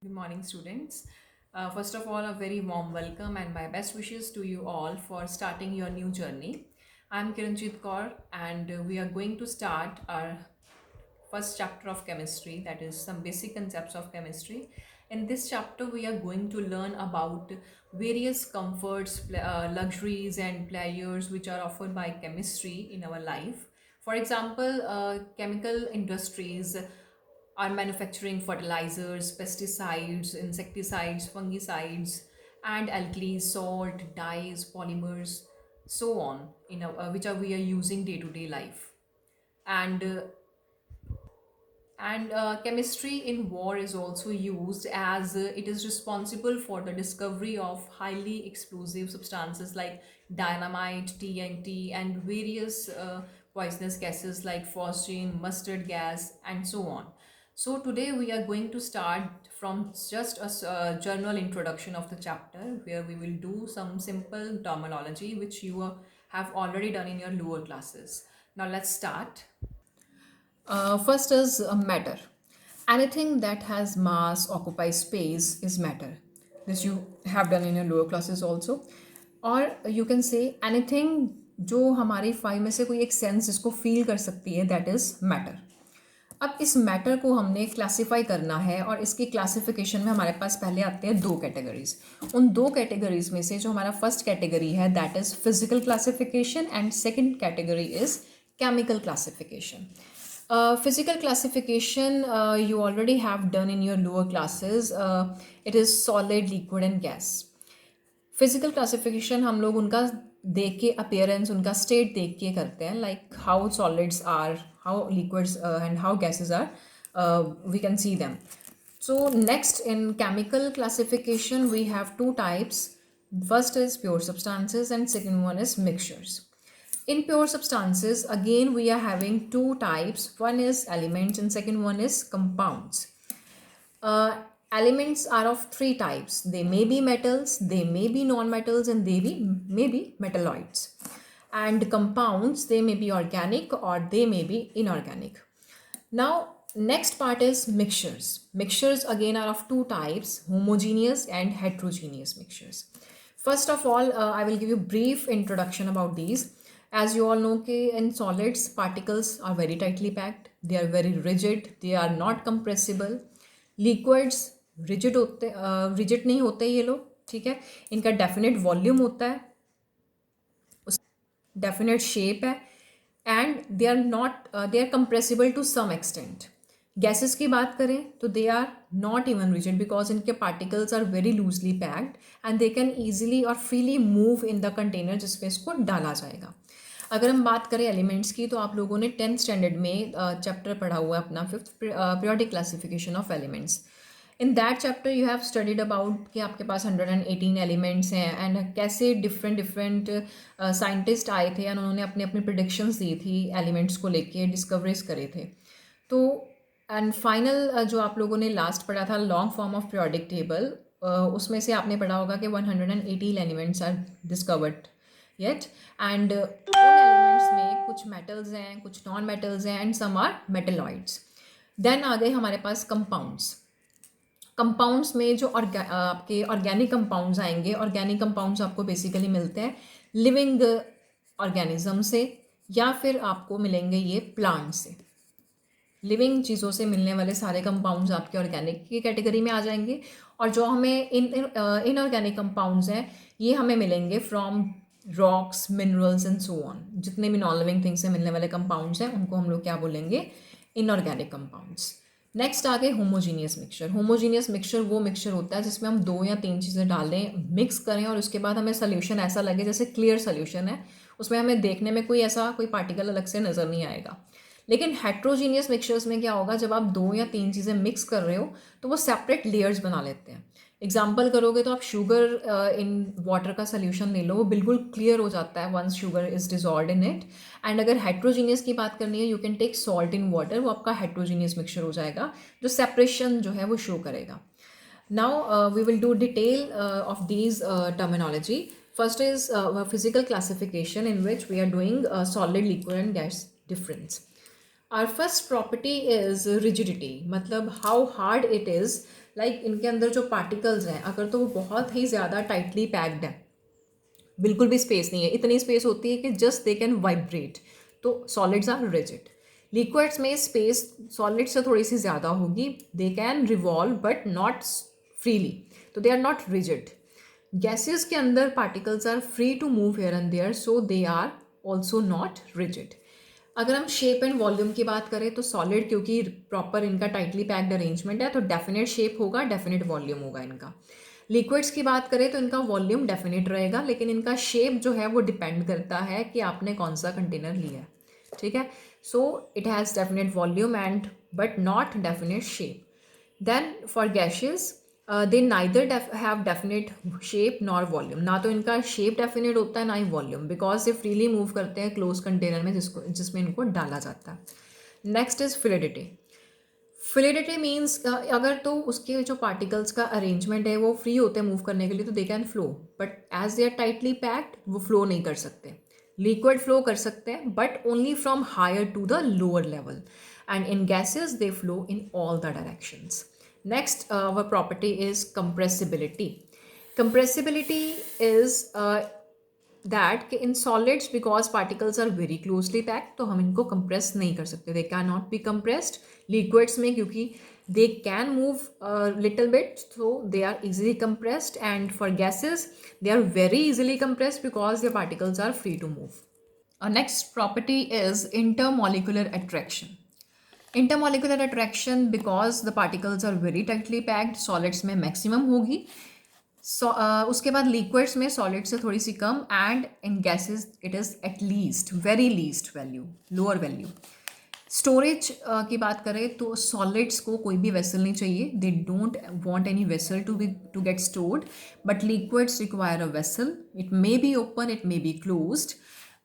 Good morning, students. First of all, a very warm welcome and my best wishes to you all for starting your new journey. I'm Kiranjit Kaur, and we are going to start our first chapter of chemistry, that is, some basic concepts of chemistry. In this chapter, we are going to learn about various comforts, luxuries, and pleasures which are offered by chemistry in our life. For example, chemical industries are manufacturing fertilizers, pesticides, insecticides, fungicides, and alkalis, salt, dyes, polymers, so on, which are we are using day to day life. And chemistry in war is also used as it is responsible for the discovery of highly explosive substances like dynamite, TNT, and various poisonous gases like phosgene, mustard gas, and so on. So today we are going to start from just a general introduction of the chapter, where we will do some simple terminology which you have already done in your lower classes. Now let's start. First is matter. Anything that has mass, occupies space is matter. This you have done in your lower classes also. और you can say anything जो हमारी five में से कोई एक sense जिसको feel कर सकती है, दैट इज मैटर. अब इस मैटर को हमने क्लासिफाई करना है, और इसकी क्लासिफिकेशन में हमारे पास पहले आते हैं दो कैटेगरीज. उन दो कैटेगरीज में से जो हमारा फर्स्ट कैटेगरी है, that is physical classification, and second category is chemical classification. Physical classification, you already have done in your lower classes. It is solid, liquid and gas. Physical classification हम लोग उनका देख के अपीयरेंस, उनका state देख के करते हैं, like how solids are, how liquids and how gases are, we can see them. So next, in chemical classification we have two types. First is pure substances and second one is mixtures. In pure substances, again we are having two types. One is elements and second one is compounds. Elements are of three types. They may be metals, they may be non-metals, and may be metalloids. And compounds, they may be organic or they may be inorganic. Now, next part is mixtures. Mixtures again are of two types, homogeneous and heterogeneous mixtures. First of all, I will give you brief introduction about these. As you all know, in solids, particles are very tightly packed. They are very rigid. They are not compressible. Liquids rigid नहीं होते ये लोग, ठीक है. इनका definite volume होता है, definite shape है, and they are compressible to some extent. Gases की बात करें तो they are not even rigid because इनके particles are very loosely packed and they can easily और freely move in the container जिसमें इसको डाला जाएगा. अगर हम बात करें एलिमेंट्स की, तो आप लोगों ने 10th स्टैंडर्ड में चैप्टर पढ़ा हुआ है अपना, fifth periodic classification of elements. In that chapter you have studied about कि आपके पास 118 एलिमेंट्स हैं, एंड कैसे डिफरेंट साइंटिस्ट आए थे, एंड उन्होंने अपनी अपनी प्रिडिक्शंस दी थी एलिमेंट्स को लेके, डिस्कवरीज करे थे. तो एंड फाइनल जो आप लोगों ने लास्ट पढ़ा था, long form of periodic table, उसमें से आपने पढ़ा होगा कि 118 elements are discovered yet, and उन एलिमेंट्स में कुछ मेटल्स हैं, कुछ नॉन मेटल्स हैं, and some are metalloids. Then आ गए हमारे पास कंपाउंड्स. कंपाउंड्स में जो आपके ऑर्गेनिक कंपाउंड्स आएंगे, ऑर्गेनिक कंपाउंड्स आपको बेसिकली मिलते हैं लिविंग ऑर्गेनिज्म से, या फिर आपको मिलेंगे ये प्लांट से. लिविंग चीज़ों से मिलने वाले सारे कंपाउंड्स आपके ऑर्गेनिक की कैटेगरी में आ जाएंगे, और जो हमें इनऑर्गेनिक कंपाउंड्स हैं ये हमें मिलेंगे from rocks, minerals and so on. जितने भी नॉन लिविंग थिंग्स से मिलने वाले कंपाउंड्स हैं उनको हम लोग क्या बोलेंगे, इनऑर्गेनिक कंपाउंड्स. नेक्स्ट आ गए होमोजीनियस मिक्सचर. होमोजीनियस मिक्सचर वो मिक्सचर होता है जिसमें हम 2 या 3 चीज़ें डालें, मिक्स करें, और उसके बाद हमें सोल्यूशन ऐसा लगे जैसे क्लियर सोल्यूशन है, उसमें हमें देखने में कोई पार्टिकल अलग से नज़र नहीं आएगा. लेकिन हेट्रोजीनियस मिक्सचर्स में क्या होगा, जब आप 2 या 3 चीज़ें मिक्स कर रहे हो तो वो सेपरेट लेयर्स बना लेते हैं. एग्जाम्पल करोगे तो आप शुगर इन वाटर का सोल्यूशन ले लो, वो बिल्कुल क्लियर हो जाता है once sugar is dissolve in it. And अगर हेट्रोजीनियस की बात करनी है, you can take salt in water, वो आपका हेट्रोजीनियस मिक्सचर हो जाएगा, जो सेपरेशन जो है वो शो करेगा. Now we will do detail of these terminology. First is physical classification in which we are doing solid, liquid and gas difference. Our first property is rigidity, मतलब how hard it is like इनके अंदर जो particles हैं अगर तो वो बहुत ही ज़्यादा टाइटली पैक्ड है, बिल्कुल भी स्पेस नहीं है, इतनी स्पेस होती है कि जस्ट दे कैन वाइब्रेट, तो सॉलिड्स आर रिजिड। लिक्विड्स में स्पेस सॉलिड से थोड़ी सी ज़्यादा होगी, they can revolve but not freely, तो they are not rigid. Gases के अंदर particles are free to move here and there, so they are also not rigid. अगर हम शेप एंड वॉल्यूम की बात करें तो सॉलिड क्योंकि प्रॉपर इनका टाइटली पैक्ड अरेंजमेंट है तो डेफिनेट शेप होगा, डेफिनेट वॉल्यूम होगा इनका। लिक्विड्स की बात करें तो इनका वॉल्यूम डेफिनेट रहेगा, लेकिन इनका शेप जो है वो डिपेंड करता है कि आपने कौन सा कंटेनर लिया है, ठीक है। So it has definite volume and but not definite shape. Then for gases they neither have definite shape nor volume, ना तो इनका शेप डेफिनेट होता है ना ही वॉल्यूम, बिकॉज ये फ्रीली मूव करते हैं क्लोज कंटेनर में जिसमें इनको डाला जाता है। Next is fluidity. Fluidity means अगर तो उसके जो पार्टिकल्स का अरेंजमेंट है वो फ्री होते हैं मूव करने के लिए तो they can flow, but as they are tightly packed वो फ्लो नहीं कर सकते। लिक्विड फ्लो कर सकते हैं but only from higher to the lower level, and in gases they flow in all the directions. Next our property is compressibility. Compressibility is that कि in solids because particles are very closely packed तो हम इनको compress नहीं कर सकते, they can not be compressed. Liquids में क्योंकि they can move little bit so they are easily compressed, and for gases they are very easily compressed because their particles are free to move. Our next property is intermolecular attraction. Intermolecular attraction because the particles are very tightly packed, solids में maximum होगी, उसके बाद liquids में solid से थोड़ी सी कम, and in gases it is at least very least value, lower value. Storage की बात करें तो सॉलिड्स को कोई भी वेसल नहीं चाहिए, they don't want any vessel to get stored, but liquids require a vessel, it may be open, it may be closed,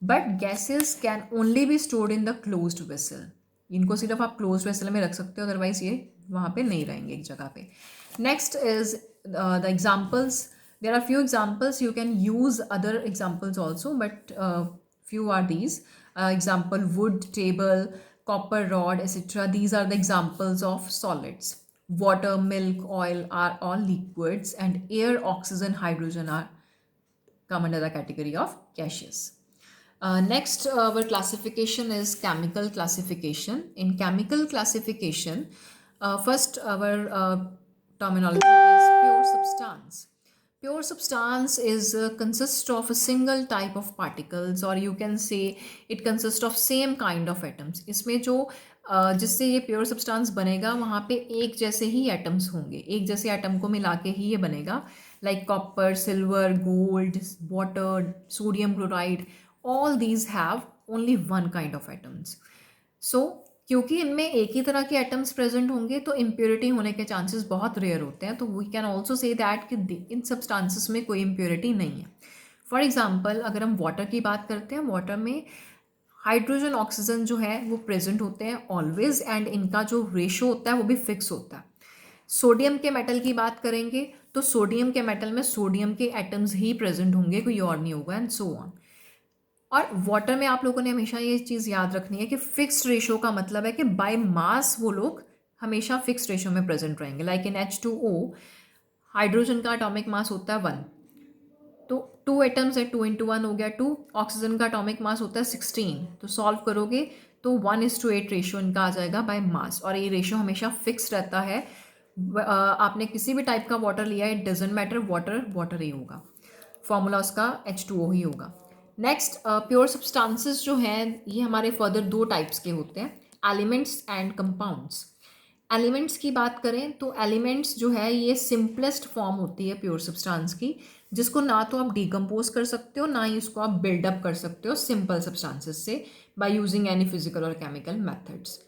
but gases can only be stored in the closed vessel. इनको सिर्फ आप close vessel में रख सकते हो, otherwise ये वहाँ पे नहीं रहेंगे एक जगह पे। Next is the examples. There are few examples, you can use other examples also, but few are these. Example, wood, table, copper rod, etc. These are the examples of solids. Water, milk, oil are all liquids, and air, oxygen, hydrogen are come under the category of gaseous. Next, our classification is chemical classification. In chemical classification, first our terminology is pure substance. Pure substance is consists of a single type of particles, or you can say it consists of same kind of atoms. इसमें जो जिससे ये pure substance बनेगा वहाँ पे एक जैसे ही atoms होंगे, एक जैसे एटम को मिला के ही ये बनेगा, like copper, silver, gold, water, sodium chloride, all these have only one kind of atoms. So क्योंकि इनमें एक ही तरह के एटम्स प्रेजेंट होंगे तो इम्प्योरिटी होने के चांसेस बहुत रेयर होते हैं, तो we can also say that कि इन सब्सटेंसेस में कोई इम्प्योरिटी नहीं है। फॉर एग्जाम्पल अगर हम वाटर की बात करते हैं, वाटर में हाइड्रोजन ऑक्सीजन जो है वो प्रेजेंट होते हैं ऑलवेज, एंड इनका जो रेशो होता है वो भी फिक्स होता है। सोडियम के मेटल की बात करेंगे तो सोडियम के मेटल में सोडियम के एटम्स ही प्रेजेंट होंगे, कोई और नहीं होगा, एंड सो ऑन। और वाटर में आप लोगों ने हमेशा ये चीज़ याद रखनी है कि फिक्स्ड रेशो का मतलब है कि बाय मास वो लोग हमेशा फिक्स्ड रेशो में प्रेजेंट रहेंगे। लाइक इन H2O हाइड्रोजन का एटॉमिक मास होता है 1, तो 2 एटम्स है, 2 इंटू 1 हो गया 2। ऑक्सीजन का एटॉमिक मास होता है 16, तो सॉल्व करोगे तो 1:8 रेशो इनका आ जाएगा बाय मास, और ये रेशो हमेशा फिक्स रहता है। आपने किसी भी टाइप का वाटर लिया, it doesn't matter, water water ही होगा, फॉर्मूला उसका H2O ही होगा। नेक्स्ट, प्योर सब्सटेंसेस जो हैं ये हमारे फर्दर 2 टाइप्स के होते हैं, एलिमेंट्स एंड कंपाउंड्स। एलिमेंट्स की बात करें तो एलिमेंट्स जो है ये सिंपलेस्ट फॉर्म होती है प्योर सब्सटेंस की, जिसको ना तो आप डिकम्पोज कर सकते हो ना ही उसको आप बिल्डअप कर सकते हो सिंपल सब्सटेंसेस से बाय यूजिंग एनी फिजिकल और केमिकल मेथड्स।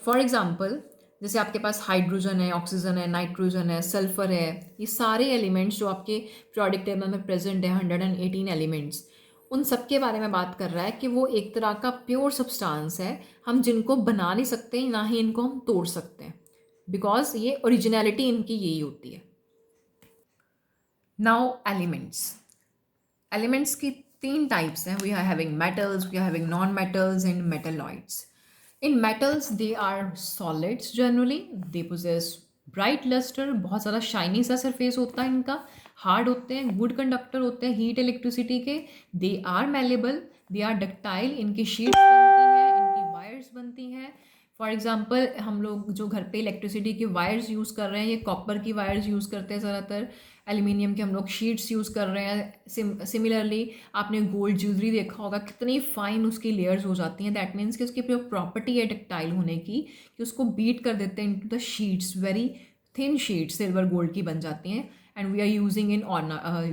फॉर एग्जाम्पल जैसे आपके पास हाइड्रोजन है, ऑक्सीजन है, नाइट्रोजन है, सल्फर है, ये सारे एलिमेंट्स जो आपके पीरियोडिक टेबल में प्रेजेंट है 118 एलिमेंट्स, उन सब के बारे में बात कर रहा है कि वो एक तरह का प्योर सब्सटेंस है, हम जिनको बना नहीं सकते ना ही इनको हम तोड़ सकते हैं, बिकॉज ये ओरिजिनलिटी इनकी यही होती है। नाउ एलिमेंट्स की 3 टाइप्स हैं, we are having metals, we are having non metals and metalloids. In metals, they are solids generally. They possess bright luster, बहुत ज़्यादा शाइनी सा सरफेस होता है इनका, हार्ड होते हैं, गुड कंडक्टर होते हैं हीट इलेक्ट्रिसिटी के, they are malleable, they are ductile, इनकी शीट्स बनती हैं, इनकी वायर्स बनती हैं। फॉर एग्जांपल हम लोग जो घर पे इलेक्ट्रिसिटी की वायर्स यूज़ कर रहे हैं, ये कॉपर की वायर्स यूज़ करते हैं ज़्यादातर, एल्यूमिनियम के हम लोग शीट्स यूज़ कर रहे हैं। सिमिलरली आपने गोल्ड ज्वेलरी देखा होगा, कितनी फाइन उसकी लेयर्स हो जाती हैं। दैट मीन्स कि उसकी जो प्रॉपर्टी है डक्टाइल होने की, कि उसको बीट कर देते हैं into the sheets, very thin sheets silver gold की बन जाती हैं, and we are using in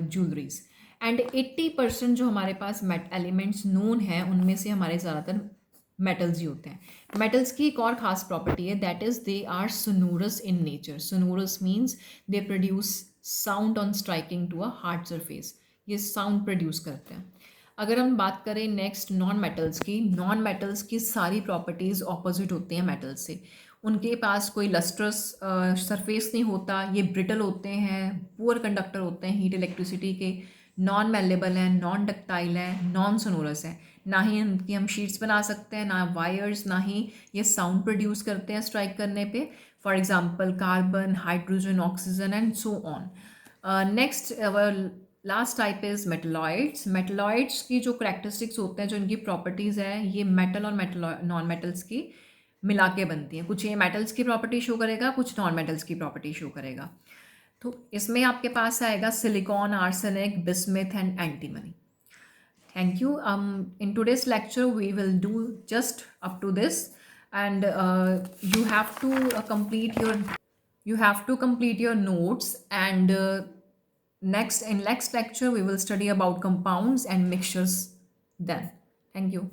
jewelleries. And 80% जो हमारे पास मेट एलिमेंट्स नोन हैं, उनमें से हमारे ज़्यादातर मेटल्स ही होते हैं। मेटल्स की एक और खास प्रॉपर्टी है, that is they are sonorous in nature. Sonorous means they produce sound on striking to a hard surface, ये साउंड प्रोड्यूस करते हैं। अगर हम बात करें नेक्स्ट नॉन मेटल्स की, नॉन मेटल्स की सारी प्रॉपर्टीज़ ऑपोजिट होती हैं मेटल्स से। उनके पास कोई लस्ट्रस सरफेस नहीं होता, ये ब्रिटल होते हैं, पुअर कंडक्टर होते हैं हीट इलेक्ट्रिसिटी के, नॉन मेलेबल हैं, नॉन डक्टाइल हैं, नॉन सोनोरस हैं। ना ही इनकी हम शीट्स बना सकते हैं, ना वायर्स, ना ही ये साउंड प्रोड्यूस करते हैं स्ट्राइक करने पे। For example carbon, hydrogen, oxygen and so on. Next last type is metalloids. Metalloids की जो करेक्टरिस्टिक्स होते हैं, जो इनकी प्रॉपर्टीज़ है, ये मेटल और नॉन मेटल्स की मिला के बनती हैं। कुछ ये मेटल्स की प्रॉपर्टी शो करेगा, कुछ नॉन मेटल्स की प्रॉपर्टी शो करेगा। तो इसमें आपके पास आएगा silicon, arsenic, bismuth and antimony. Thank you. In today's lecture, we will do just up to this, and you have to complete your notes. And next lecture, we will study about compounds and mixtures. Then, thank you.